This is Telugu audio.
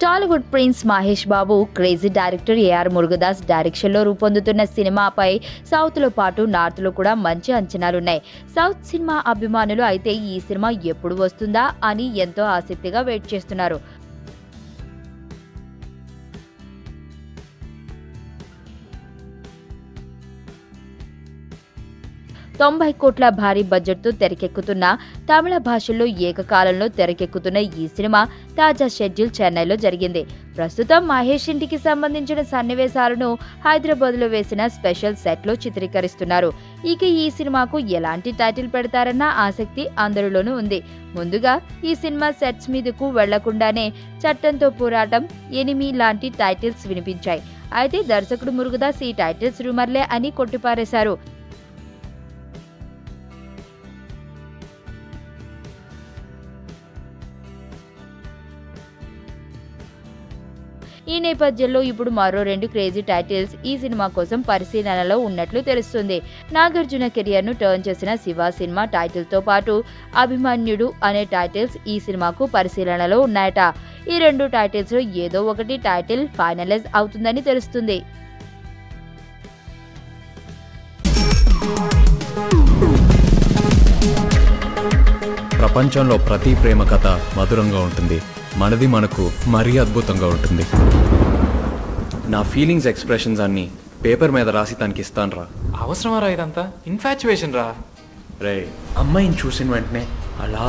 Tollywood prince Mahesh Babu crazy director AR Murugadoss డైరెక్షన్లో రూపొందుతున్న సినిమాపై సౌత్లో పాటు నార్త్లో కూడా మంచి అంచనాలున్నాయి. సౌత్ సినిమా అభిమానులు అయితే ఈ సినిమా ఎప్పుడు వస్తుందా అని ఎంతో ఆసక్తిగా వెయిట్ చేస్తున్నారు. 90 కోట్ల భారీ బడ్జెట్తో తెరకెక్కుతున్న తమిళ భాషలో ఏకకాలంలో తెరకెక్కుతున్న ఈ సినిమా తాజా షెడ్యూల్ చెన్నైలో జరిగింది. ప్రస్తుతం మహేష్ ఇంటికి సంబంధించిన సన్నివేశాలను హైదరాబాద్లో వేసిన స్పెషల్ సెట్లో చిత్రీకరిస్తున్నారు. ఇక ఈ సినిమాకు ఎలాంటి టైటిల్ పెడతారన్న ఆసక్తి అందరిలోనూ ఉంది. ముందుగా ఈ సినిమా సెట్స్ మీదకు వెళ్లకుండానే చట్టంతో పోరాటం, ఎనిమి లాంటి టైటిల్స్ వినిపించాయి. అయితే దర్శకుడు మురుగదాస్ ఈ టైటిల్స్ రూమర్లే అని కొట్టిపారేశారు. ఈ నేపథ్యంలో ఇప్పుడు మరో 2 క్రేజీ టైటిల్స్ ఈ సినిమా కోసం పరిశీలనలో ఉన్నట్లు తెలుస్తుంది. నాగార్జున కెరియర్ ను టర్న్ చేసిన శివ సినిమా టైటిల్ తో పాటు అభిమన్యుడు అనే టైటిల్స్ ఈ సినిమాకు పరిశీలనలో ఉన్నాయట. ఈ 2 టైటిల్స్ లో ఏదో ఒకటి టైటిల్ ఫైనలైజ్ అవుతుందని తెలుస్తుంది. ప్రపంచంలో ప్రతి ప్రేమ కథ మధురంగా ఉంటుంది. మనది మనకు మరీ అద్భుతంగా ఉంటుంది. నా ఫీలింగ్స్ ఎక్స్ప్రెషన్స్ అన్ని పేపర్ మీద రాసి తనకి ఇస్తాను రా. అవసరమా రా ఇదంతా? ఇన్ఫాచ్యుయేషన్ రా. రే, అమ్మాయిని చూసిన వెంటనే అలా